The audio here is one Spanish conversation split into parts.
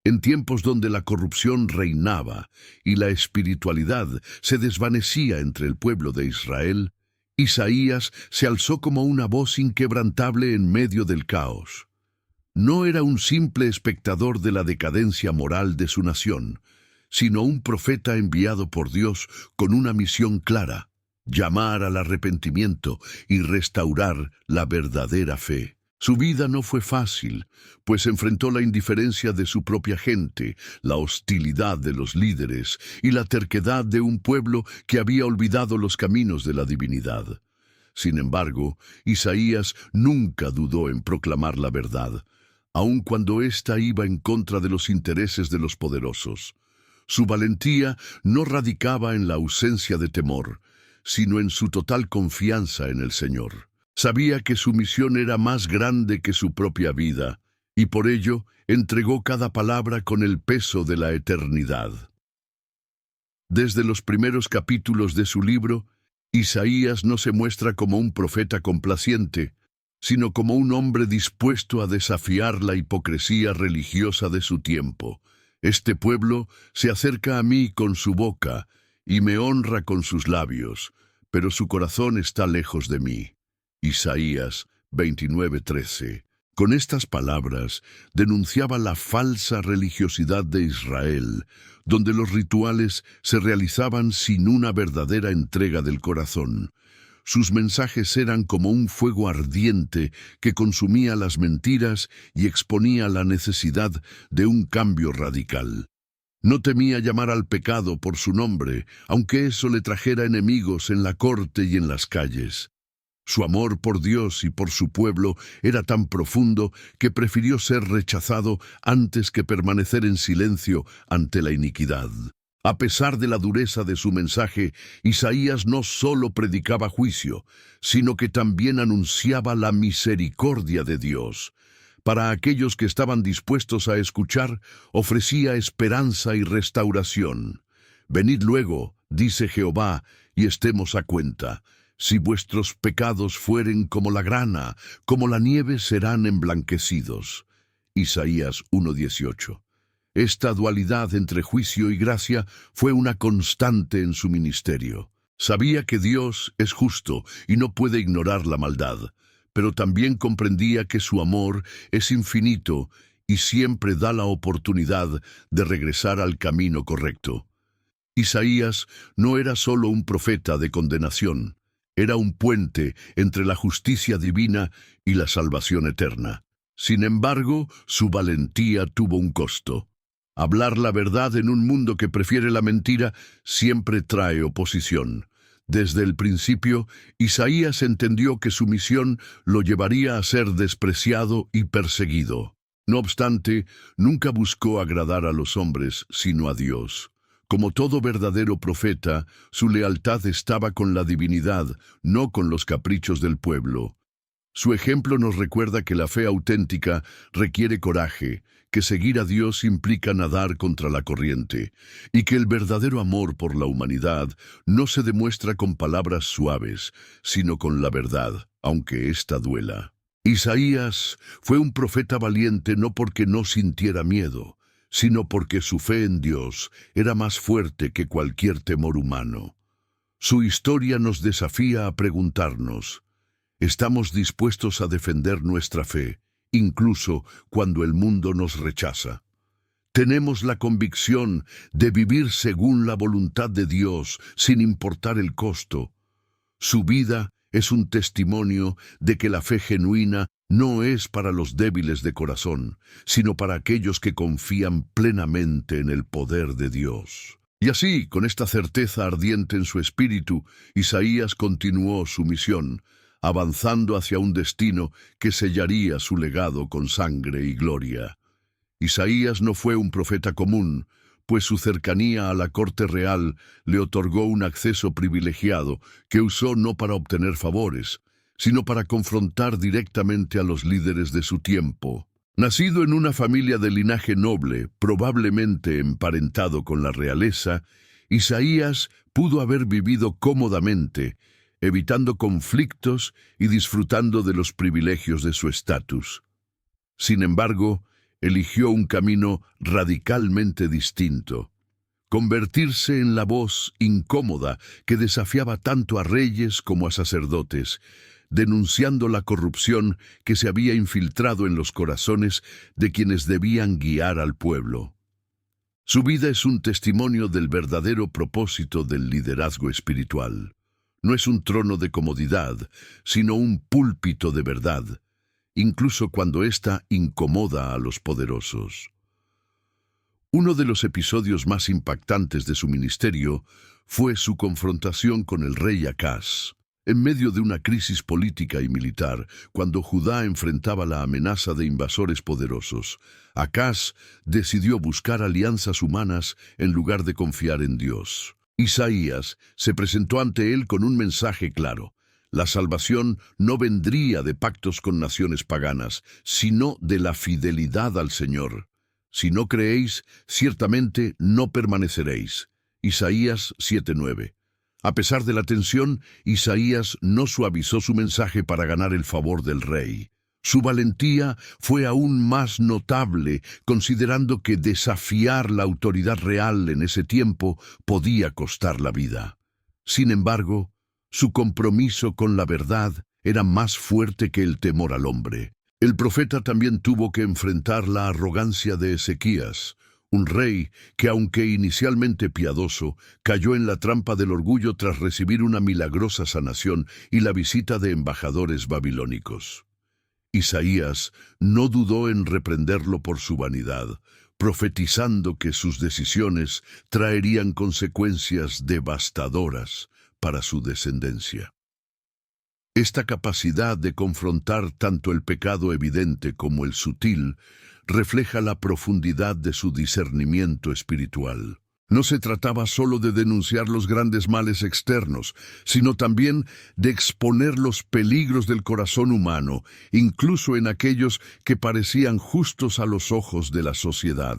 En tiempos donde la corrupción reinaba y la espiritualidad se desvanecía entre el pueblo de Israel, Isaías se alzó como una voz inquebrantable en medio del caos. No era un simple espectador de la decadencia moral de su nación, sino un profeta enviado por Dios con una misión clara: llamar al arrepentimiento y restaurar la verdadera fe. Su vida no fue fácil, pues enfrentó la indiferencia de su propia gente, la hostilidad de los líderes y la terquedad de un pueblo que había olvidado los caminos de la divinidad. Sin embargo, Isaías nunca dudó en proclamar la verdad, aun cuando ésta iba en contra de los intereses de los poderosos. Su valentía no radicaba en la ausencia de temor, sino en su total confianza en el Señor. Sabía que su misión era más grande que su propia vida, y por ello entregó cada palabra con el peso de la eternidad. Desde los primeros capítulos de su libro, Isaías no se muestra como un profeta complaciente, sino como un hombre dispuesto a desafiar la hipocresía religiosa de su tiempo. Este pueblo se acerca a mí con su boca y me honra con sus labios, pero su corazón está lejos de mí. Isaías 29:13. Con estas palabras denunciaba la falsa religiosidad de Israel, donde los rituales se realizaban sin una verdadera entrega del corazón. Sus mensajes eran como un fuego ardiente que consumía las mentiras y exponía la necesidad de un cambio radical. No temía llamar al pecado por su nombre, aunque eso le trajera enemigos en la corte y en las calles. Su amor por Dios y por su pueblo era tan profundo que prefirió ser rechazado antes que permanecer en silencio ante la iniquidad. A pesar de la dureza de su mensaje, Isaías no solo predicaba juicio, sino que también anunciaba la misericordia de Dios. Para aquellos que estaban dispuestos a escuchar, ofrecía esperanza y restauración. «Venid luego», dice Jehová, «y estemos a cuenta. Si vuestros pecados fueren como la grana, como la nieve serán emblanquecidos». Isaías 1:18. Esta dualidad entre juicio y gracia fue una constante en su ministerio. Sabía que Dios es justo y no puede ignorar la maldad, pero también comprendía que su amor es infinito y siempre da la oportunidad de regresar al camino correcto. Isaías no era solo un profeta de condenación, era un puente entre la justicia divina y la salvación eterna. Sin embargo, su valentía tuvo un costo. Hablar la verdad en un mundo que prefiere la mentira siempre trae oposición. Desde el principio, Isaías entendió que su misión lo llevaría a ser despreciado y perseguido. No obstante, nunca buscó agradar a los hombres, sino a Dios. Como todo verdadero profeta, su lealtad estaba con la divinidad, no con los caprichos del pueblo. Su ejemplo nos recuerda que la fe auténtica requiere coraje, que seguir a Dios implica nadar contra la corriente, y que el verdadero amor por la humanidad no se demuestra con palabras suaves, sino con la verdad, aunque ésta duela. Isaías fue un profeta valiente no porque no sintiera miedo, sino porque su fe en Dios era más fuerte que cualquier temor humano. Su historia nos desafía a preguntarnos: ¿estamos dispuestos a defender nuestra fe, incluso cuando el mundo nos rechaza? ¿Tenemos la convicción de vivir según la voluntad de Dios, sin importar el costo? Su vida es un testimonio de que la fe genuina no es para los débiles de corazón, sino para aquellos que confían plenamente en el poder de Dios. Y así, con esta certeza ardiente en su espíritu, Isaías continuó su misión, avanzando hacia un destino que sellaría su legado con sangre y gloria. Isaías no fue un profeta común, pues su cercanía a la corte real le otorgó un acceso privilegiado que usó no para obtener favores, sino para confrontar directamente a los líderes de su tiempo. Nacido en una familia de linaje noble, probablemente emparentado con la realeza, Isaías pudo haber vivido cómodamente, evitando conflictos y disfrutando de los privilegios de su estatus. Sin embargo, eligió un camino radicalmente distinto: convertirse en la voz incómoda que desafiaba tanto a reyes como a sacerdotes, denunciando la corrupción que se había infiltrado en los corazones de quienes debían guiar al pueblo. Su vida es un testimonio del verdadero propósito del liderazgo espiritual. No es un trono de comodidad, sino un púlpito de verdad, incluso cuando ésta incomoda a los poderosos. Uno de los episodios más impactantes de su ministerio fue su confrontación con el rey Acaz. En medio de una crisis política y militar, cuando Judá enfrentaba la amenaza de invasores poderosos, Acaz decidió buscar alianzas humanas en lugar de confiar en Dios. Isaías se presentó ante él con un mensaje claro: la salvación no vendría de pactos con naciones paganas, sino de la fidelidad al Señor. Si no creéis, ciertamente no permaneceréis. Isaías 7:9. A pesar de la tensión, Isaías no suavizó su mensaje para ganar el favor del rey. Su valentía fue aún más notable, considerando que desafiar la autoridad real en ese tiempo podía costar la vida. Sin embargo, su compromiso con la verdad era más fuerte que el temor al hombre. El profeta también tuvo que enfrentar la arrogancia de Ezequías, un rey que, aunque inicialmente piadoso, cayó en la trampa del orgullo tras recibir una milagrosa sanación y la visita de embajadores babilónicos. Isaías no dudó en reprenderlo por su vanidad, profetizando que sus decisiones traerían consecuencias devastadoras para su descendencia. Esta capacidad de confrontar tanto el pecado evidente como el sutil refleja la profundidad de su discernimiento espiritual. No se trataba solo de denunciar los grandes males externos, sino también de exponer los peligros del corazón humano, incluso en aquellos que parecían justos a los ojos de la sociedad.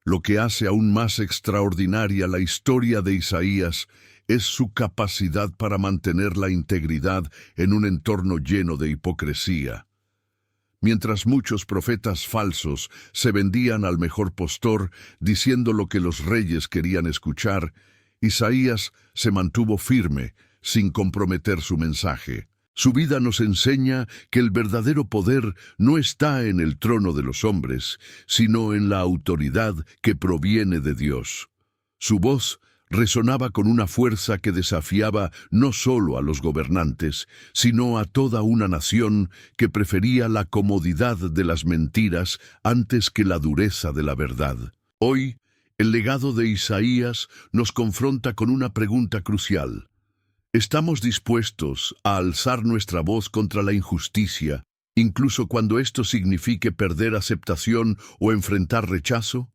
Lo que hace aún más extraordinaria la historia de Isaías es su capacidad para mantener la integridad en un entorno lleno de hipocresía. Mientras muchos profetas falsos se vendían al mejor postor diciendo lo que los reyes querían escuchar, Isaías se mantuvo firme, sin comprometer su mensaje. Su vida nos enseña que el verdadero poder no está en el trono de los hombres, sino en la autoridad que proviene de Dios. Su voz resonaba con una fuerza que desafiaba no solo a los gobernantes, sino a toda una nación que prefería la comodidad de las mentiras antes que la dureza de la verdad. Hoy, el legado de Isaías nos confronta con una pregunta crucial. ¿Estamos dispuestos a alzar nuestra voz contra la injusticia, incluso cuando esto signifique perder aceptación o enfrentar rechazo?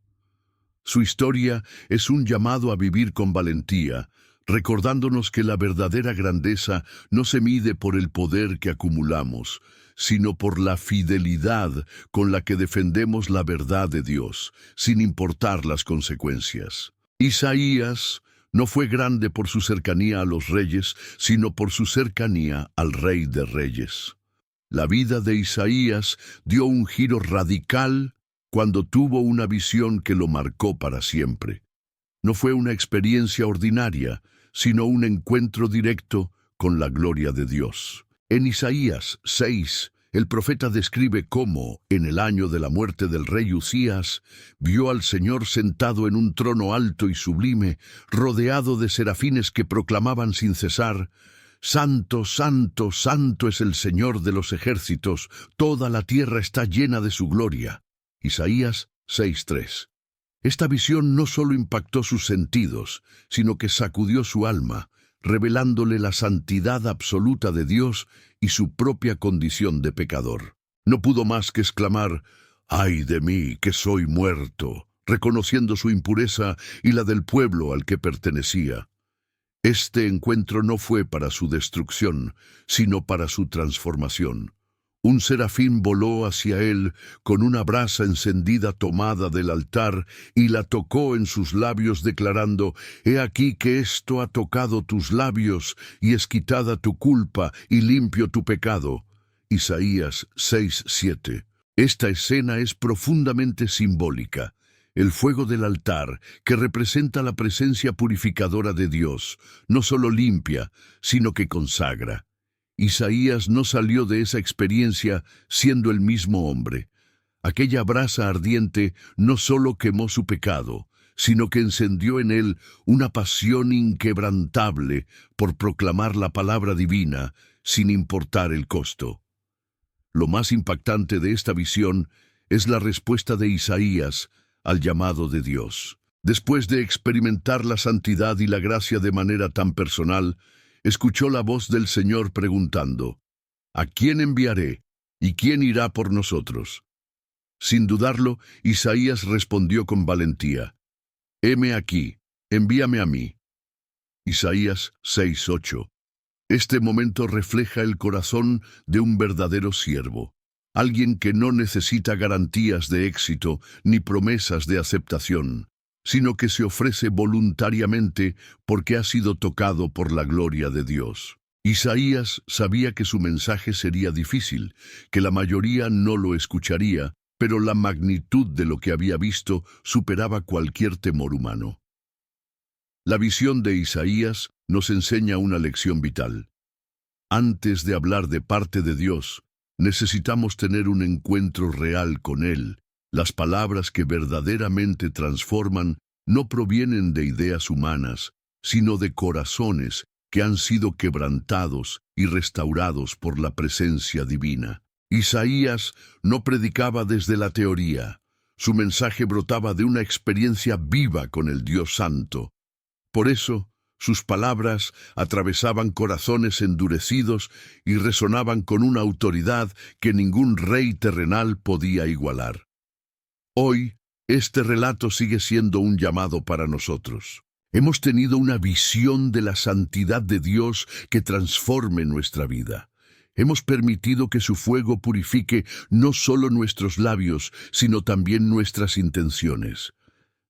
Su historia es un llamado a vivir con valentía, recordándonos que la verdadera grandeza no se mide por el poder que acumulamos, sino por la fidelidad con la que defendemos la verdad de Dios, sin importar las consecuencias. Isaías no fue grande por su cercanía a los reyes, sino por su cercanía al Rey de Reyes. La vida de Isaías dio un giro radical cuando tuvo una visión que lo marcó para siempre. No fue una experiencia ordinaria, sino un encuentro directo con la gloria de Dios. En Isaías 6, el profeta describe cómo, en el año de la muerte del rey Uzías, vio al Señor sentado en un trono alto y sublime, rodeado de serafines que proclamaban sin cesar: «Santo, santo, santo es el Señor de los ejércitos, toda la tierra está llena de su gloria». Isaías 6:3. Esta visión no solo impactó sus sentidos, sino que sacudió su alma, revelándole la santidad absoluta de Dios y su propia condición de pecador. No pudo más que exclamar: «¡Ay de mí, que soy muerto!», reconociendo su impureza y la del pueblo al que pertenecía. Este encuentro no fue para su destrucción, sino para su transformación. Un serafín voló hacia él con una brasa encendida tomada del altar y la tocó en sus labios, declarando: «He aquí que esto ha tocado tus labios, y es quitada tu culpa y limpio tu pecado». Isaías 6:7. Esta escena es profundamente simbólica. El fuego del altar, que representa la presencia purificadora de Dios, no solo limpia, sino que consagra. Isaías no salió de esa experiencia siendo el mismo hombre. Aquella brasa ardiente no solo quemó su pecado, sino que encendió en él una pasión inquebrantable por proclamar la palabra divina, sin importar el costo. Lo más impactante de esta visión es la respuesta de Isaías al llamado de Dios. Después de experimentar la santidad y la gracia de manera tan personal, escuchó la voz del Señor preguntando: ¿A quién enviaré? ¿Y quién irá por nosotros? Sin dudarlo, Isaías respondió con valentía: Heme aquí, envíame a mí. Isaías 6:8. Este momento refleja el corazón de un verdadero siervo, alguien que no necesita garantías de éxito ni promesas de aceptación, sino que se ofrece voluntariamente porque ha sido tocado por la gloria de Dios. Isaías sabía que su mensaje sería difícil, que la mayoría no lo escucharía, pero la magnitud de lo que había visto superaba cualquier temor humano. La visión de Isaías nos enseña una lección vital. Antes de hablar de parte de Dios, necesitamos tener un encuentro real con Él. Las palabras que verdaderamente transforman no provienen de ideas humanas, sino de corazones que han sido quebrantados y restaurados por la presencia divina. Isaías no predicaba desde la teoría. Su mensaje brotaba de una experiencia viva con el Dios Santo. Por eso, sus palabras atravesaban corazones endurecidos y resonaban con una autoridad que ningún rey terrenal podía igualar. Hoy, este relato sigue siendo un llamado para nosotros. Hemos tenido una visión de la santidad de Dios que transforme nuestra vida. Hemos permitido que su fuego purifique no solo nuestros labios, sino también nuestras intenciones.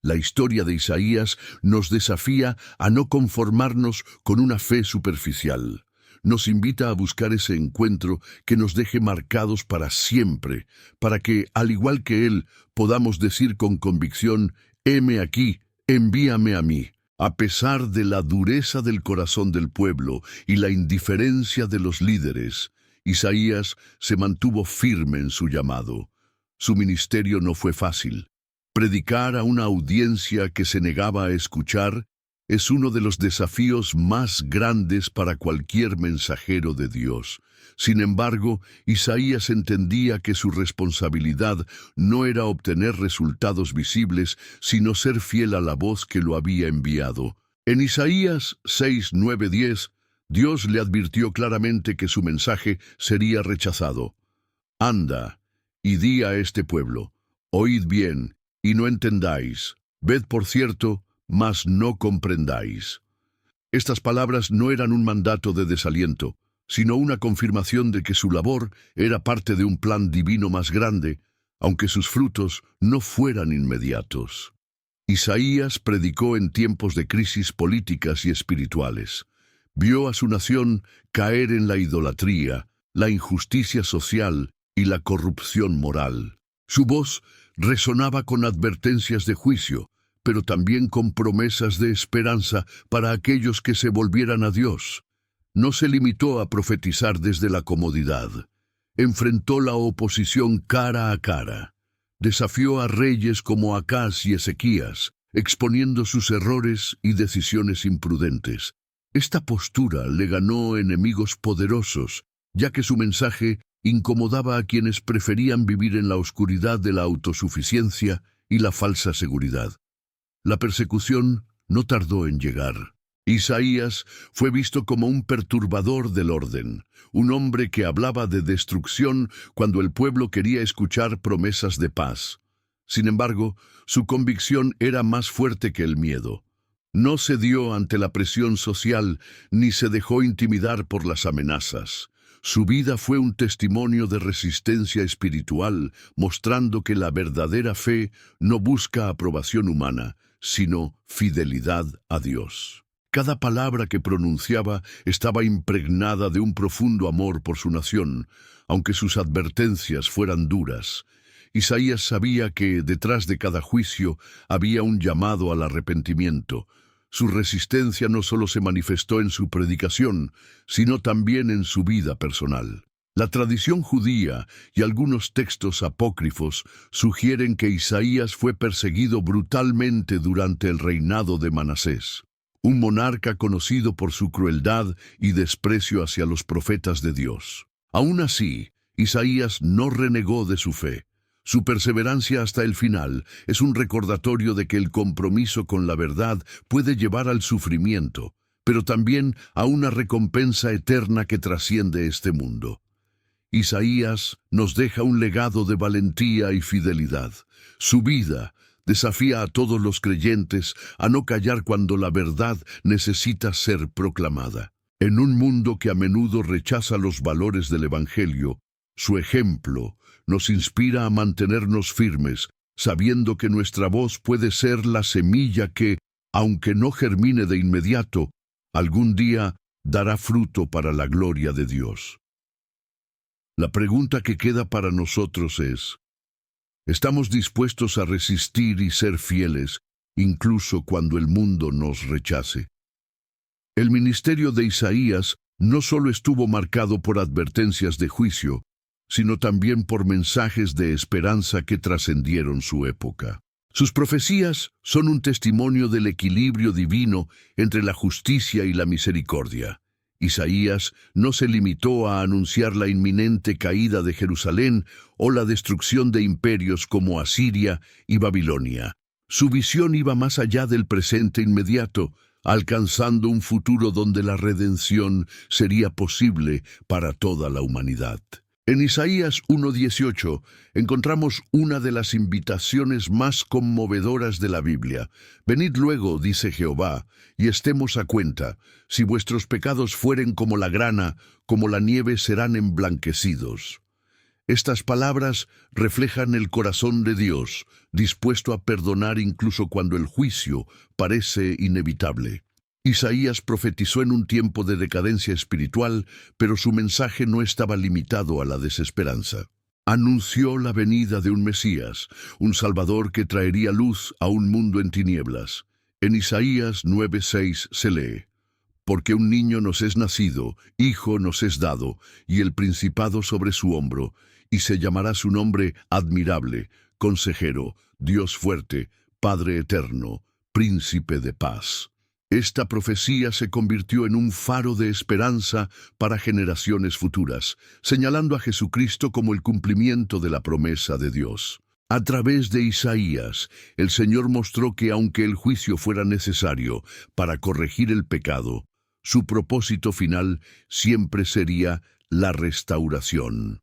La historia de Isaías nos desafía a no conformarnos con una fe superficial. Nos invita a buscar ese encuentro que nos deje marcados para siempre, para que, al igual que él, podamos decir con convicción: heme aquí, envíame a mí. A pesar de la dureza del corazón del pueblo y la indiferencia de los líderes, Isaías se mantuvo firme en su llamado. Su ministerio no fue fácil. Predicar a una audiencia que se negaba a escuchar es uno de los desafíos más grandes para cualquier mensajero de Dios. Sin embargo, Isaías entendía que su responsabilidad no era obtener resultados visibles, sino ser fiel a la voz que lo había enviado. En Isaías 6, 9, 10, Dios le advirtió claramente que su mensaje sería rechazado. Anda y di a este pueblo: oíd bien y no entendáis, ved por cierto, mas no comprendáis. Estas palabras no eran un mandato de desaliento, sino una confirmación de que su labor era parte de un plan divino más grande, aunque sus frutos no fueran inmediatos. Isaías predicó en tiempos de crisis políticas y espirituales. Vio a su nación caer en la idolatría, la injusticia social y la corrupción moral. Su voz resonaba con advertencias de juicio, pero también con promesas de esperanza para aquellos que se volvieran a Dios. No se limitó a profetizar desde la comodidad. Enfrentó la oposición cara a cara. Desafió a reyes como Acaz y Ezequías, exponiendo sus errores y decisiones imprudentes. Esta postura le ganó enemigos poderosos, ya que su mensaje incomodaba a quienes preferían vivir en la oscuridad de la autosuficiencia y la falsa seguridad. La persecución no tardó en llegar. Isaías fue visto como un perturbador del orden, un hombre que hablaba de destrucción cuando el pueblo quería escuchar promesas de paz. Sin embargo, su convicción era más fuerte que el miedo. No cedió ante la presión social ni se dejó intimidar por las amenazas. Su vida fue un testimonio de resistencia espiritual, mostrando que la verdadera fe no busca aprobación humana, sino fidelidad a Dios. Cada palabra que pronunciaba estaba impregnada de un profundo amor por su nación, aunque sus advertencias fueran duras. Isaías sabía que detrás de cada juicio había un llamado al arrepentimiento. Su resistencia no solo se manifestó en su predicación, sino también en su vida personal. La tradición judía y algunos textos apócrifos sugieren que Isaías fue perseguido brutalmente durante el reinado de Manasés, un monarca conocido por su crueldad y desprecio hacia los profetas de Dios. Aún así, Isaías no renegó de su fe. Su perseverancia hasta el final es un recordatorio de que el compromiso con la verdad puede llevar al sufrimiento, pero también a una recompensa eterna que trasciende este mundo. Isaías nos deja un legado de valentía y fidelidad. Su vida desafía a todos los creyentes a no callar cuando la verdad necesita ser proclamada. En un mundo que a menudo rechaza los valores del Evangelio, su ejemplo nos inspira a mantenernos firmes, sabiendo que nuestra voz puede ser la semilla que, aunque no germine de inmediato, algún día dará fruto para la gloria de Dios. La pregunta que queda para nosotros es: ¿estamos dispuestos a resistir y ser fieles, incluso cuando el mundo nos rechace? El ministerio de Isaías no solo estuvo marcado por advertencias de juicio, sino también por mensajes de esperanza que trascendieron su época. Sus profecías son un testimonio del equilibrio divino entre la justicia y la misericordia. Isaías no se limitó a anunciar la inminente caída de Jerusalén o la destrucción de imperios como Asiria y Babilonia. Su visión iba más allá del presente inmediato, alcanzando un futuro donde la redención sería posible para toda la humanidad. En Isaías 1:18 encontramos una de las invitaciones más conmovedoras de la Biblia. Venid luego, dice Jehová, y estemos a cuenta. Si vuestros pecados fueren como la grana, como la nieve serán emblanquecidos. Estas palabras reflejan el corazón de Dios, dispuesto a perdonar incluso cuando el juicio parece inevitable. Isaías profetizó en un tiempo de decadencia espiritual, pero su mensaje no estaba limitado a la desesperanza. Anunció la venida de un Mesías, un Salvador que traería luz a un mundo en tinieblas. En Isaías 9:6 se lee: Porque un niño nos es nacido, hijo nos es dado, y el principado sobre su hombro, y se llamará su nombre Admirable, Consejero, Dios fuerte, Padre eterno, Príncipe de paz. Esta profecía se convirtió en un faro de esperanza para generaciones futuras, señalando a Jesucristo como el cumplimiento de la promesa de Dios. A través de Isaías, el Señor mostró que aunque el juicio fuera necesario para corregir el pecado, su propósito final siempre sería la restauración.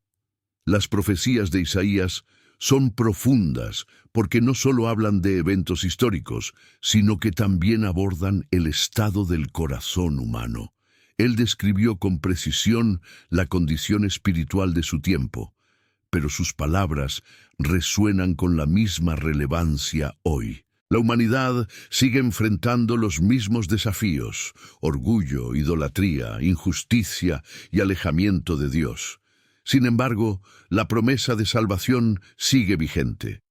Las profecías de Isaías son profundas porque no solo hablan de eventos históricos, sino que también abordan el estado del corazón humano. Él describió con precisión la condición espiritual de su tiempo, pero sus palabras resuenan con la misma relevancia hoy. La humanidad sigue enfrentando los mismos desafíos: orgullo, idolatría, injusticia y alejamiento de Dios. Sin embargo, la promesa de salvación sigue vigente.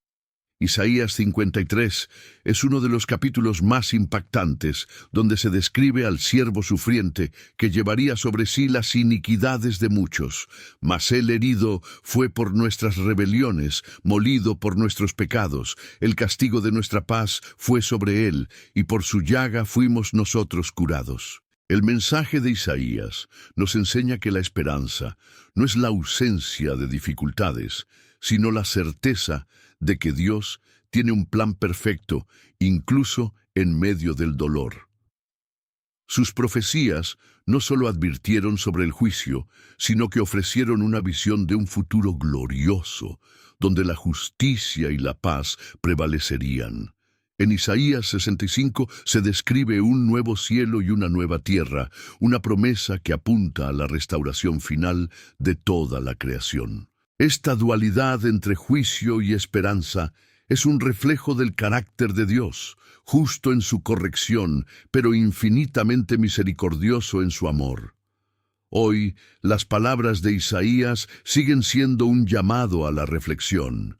Isaías 53 es uno de los capítulos más impactantes, donde se describe al siervo sufriente que llevaría sobre sí las iniquidades de muchos. Mas él herido fue por nuestras rebeliones, molido por nuestros pecados. El castigo de nuestra paz fue sobre él, y por su llaga fuimos nosotros curados. El mensaje de Isaías nos enseña que la esperanza no es la ausencia de dificultades, sino la certeza de que Dios tiene un plan perfecto, incluso en medio del dolor. Sus profecías no solo advirtieron sobre el juicio, sino que ofrecieron una visión de un futuro glorioso, donde la justicia y la paz prevalecerían. En Isaías 65 se describe un nuevo cielo y una nueva tierra, una promesa que apunta a la restauración final de toda la creación. Esta dualidad entre juicio y esperanza es un reflejo del carácter de Dios, justo en su corrección, pero infinitamente misericordioso en su amor. Hoy, las palabras de Isaías siguen siendo un llamado a la reflexión.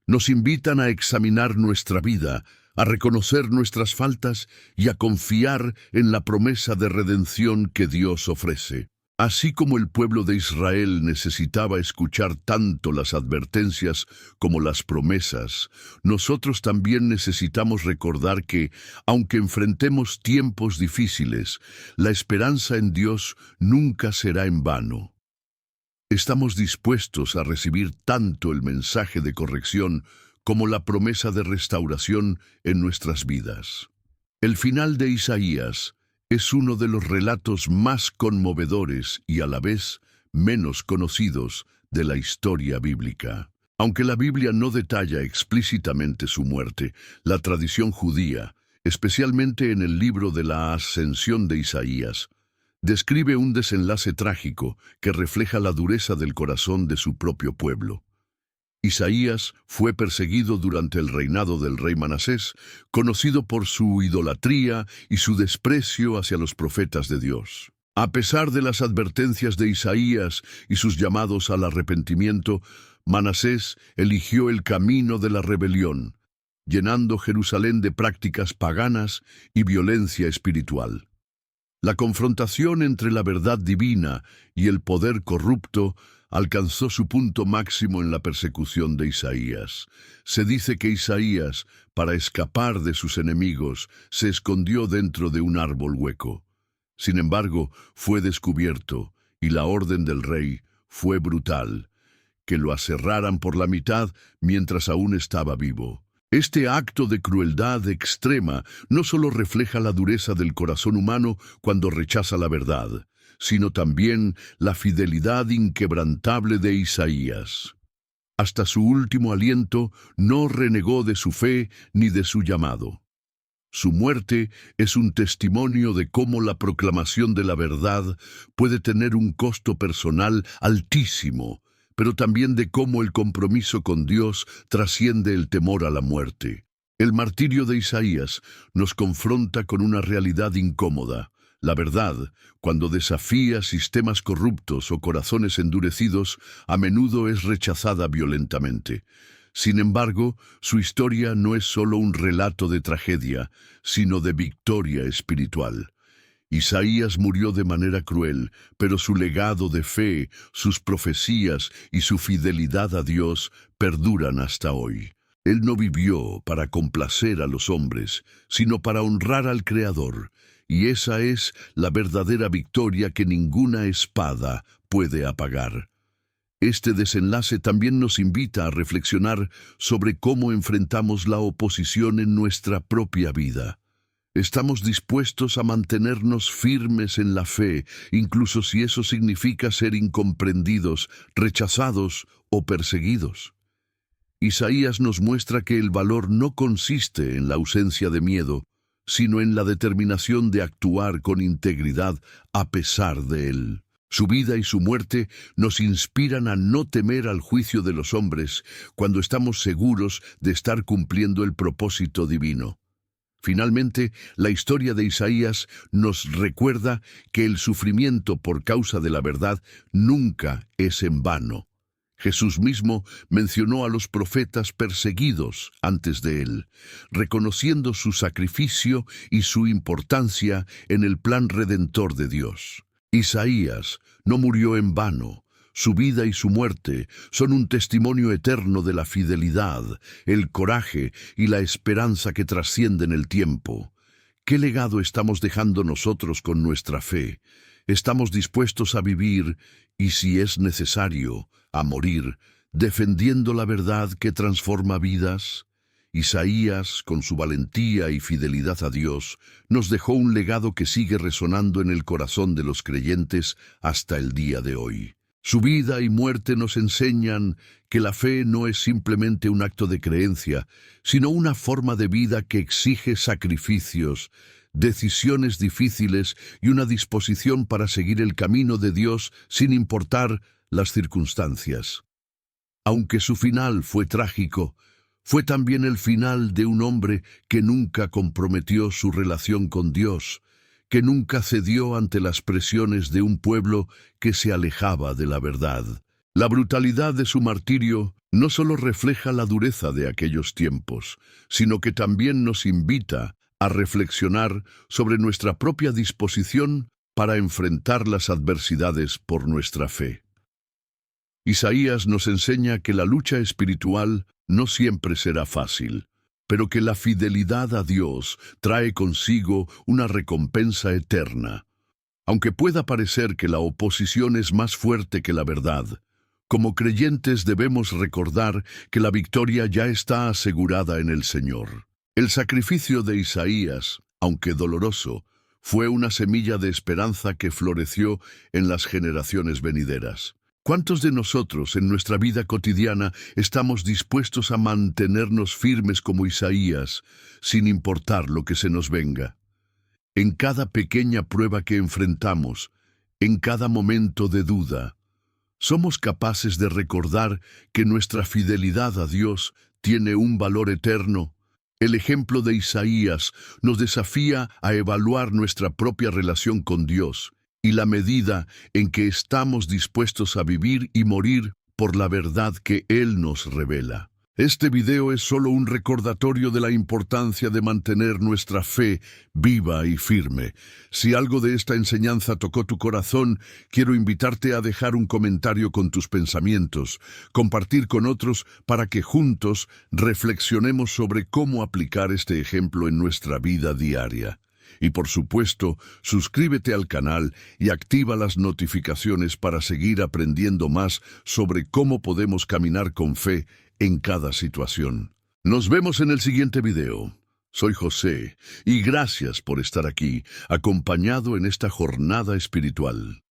Nos invitan a examinar nuestra vida, a reconocer nuestras faltas y a confiar en la promesa de redención que Dios ofrece. Así como el pueblo de Israel necesitaba escuchar tanto las advertencias como las promesas, nosotros también necesitamos recordar que, aunque enfrentemos tiempos difíciles, la esperanza en Dios nunca será en vano. Estamos dispuestos a recibir tanto el mensaje de corrección como la promesa de restauración en nuestras vidas. El final de Isaías es uno de los relatos más conmovedores y a la vez menos conocidos de la historia bíblica. Aunque la Biblia no detalla explícitamente su muerte, la tradición judía, especialmente en el libro de la Ascensión de Isaías, describe un desenlace trágico que refleja la dureza del corazón de su propio pueblo. Isaías fue perseguido durante el reinado del rey Manasés, conocido por su idolatría y su desprecio hacia los profetas de Dios. A pesar de las advertencias de Isaías y sus llamados al arrepentimiento, Manasés eligió el camino de la rebelión, llenando Jerusalén de prácticas paganas y violencia espiritual. La confrontación entre la verdad divina y el poder corrupto alcanzó su punto máximo en la persecución de Isaías. Se dice que Isaías, para escapar de sus enemigos, se escondió dentro de un árbol hueco. Sin embargo, fue descubierto, y la orden del rey fue brutal, que lo aserraran por la mitad mientras aún estaba vivo. Este acto de crueldad extrema no solo refleja la dureza del corazón humano cuando rechaza la verdad, sino también la fidelidad inquebrantable de Isaías. Hasta su último aliento no renegó de su fe ni de su llamado. Su muerte es un testimonio de cómo la proclamación de la verdad puede tener un costo personal altísimo, pero también de cómo el compromiso con Dios trasciende el temor a la muerte. El martirio de Isaías nos confronta con una realidad incómoda. La verdad, cuando desafía sistemas corruptos o corazones endurecidos, a menudo es rechazada violentamente. Sin embargo, su historia no es solo un relato de tragedia, sino de victoria espiritual. Isaías murió de manera cruel, pero su legado de fe, sus profecías y su fidelidad a Dios perduran hasta hoy. Él no vivió para complacer a los hombres, sino para honrar al Creador, y esa es la verdadera victoria que ninguna espada puede apagar. Este desenlace también nos invita a reflexionar sobre cómo enfrentamos la oposición en nuestra propia vida. ¿Estamos dispuestos a mantenernos firmes en la fe, incluso si eso significa ser incomprendidos, rechazados o perseguidos? Isaías nos muestra que el valor no consiste en la ausencia de miedo, sino en la determinación de actuar con integridad a pesar de él. Su vida y su muerte nos inspiran a no temer al juicio de los hombres cuando estamos seguros de estar cumpliendo el propósito divino. Finalmente, la historia de Isaías nos recuerda que el sufrimiento por causa de la verdad nunca es en vano. Jesús mismo mencionó a los profetas perseguidos antes de él, reconociendo su sacrificio y su importancia en el plan redentor de Dios. Isaías no murió en vano. Su vida y su muerte son un testimonio eterno de la fidelidad, el coraje y la esperanza que trascienden el tiempo. ¿Qué legado estamos dejando nosotros con nuestra fe? ¿Estamos dispuestos a vivir y, si es necesario, a morir, defendiendo la verdad que transforma vidas? Isaías, con su valentía y fidelidad a Dios, nos dejó un legado que sigue resonando en el corazón de los creyentes hasta el día de hoy. Su vida y muerte nos enseñan que la fe no es simplemente un acto de creencia, sino una forma de vida que exige sacrificios, decisiones difíciles y una disposición para seguir el camino de Dios sin importar las circunstancias. Aunque su final fue trágico, fue también el final de un hombre que nunca comprometió su relación con Dios, que nunca cedió ante las presiones de un pueblo que se alejaba de la verdad. La brutalidad de su martirio no solo refleja la dureza de aquellos tiempos, sino que también nos invita a reflexionar sobre nuestra propia disposición para enfrentar las adversidades por nuestra fe. Isaías nos enseña que la lucha espiritual no siempre será fácil, pero que la fidelidad a Dios trae consigo una recompensa eterna. Aunque pueda parecer que la oposición es más fuerte que la verdad, como creyentes debemos recordar que la victoria ya está asegurada en el Señor. El sacrificio de Isaías, aunque doloroso, fue una semilla de esperanza que floreció en las generaciones venideras. ¿Cuántos de nosotros en nuestra vida cotidiana estamos dispuestos a mantenernos firmes como Isaías, sin importar lo que se nos venga? En cada pequeña prueba que enfrentamos, en cada momento de duda, somos capaces de recordar que nuestra fidelidad a Dios tiene un valor eterno. El ejemplo de Isaías nos desafía a evaluar nuestra propia relación con Dios y la medida en que estamos dispuestos a vivir y morir por la verdad que Él nos revela. Este video es solo un recordatorio de la importancia de mantener nuestra fe viva y firme. Si algo de esta enseñanza tocó tu corazón, quiero invitarte a dejar un comentario con tus pensamientos, compartir con otros para que juntos reflexionemos sobre cómo aplicar este ejemplo en nuestra vida diaria. Y por supuesto, suscríbete al canal y activa las notificaciones para seguir aprendiendo más sobre cómo podemos caminar con fe en cada situación. Nos vemos en el siguiente video. Soy José y gracias por estar aquí, acompañado en esta jornada espiritual.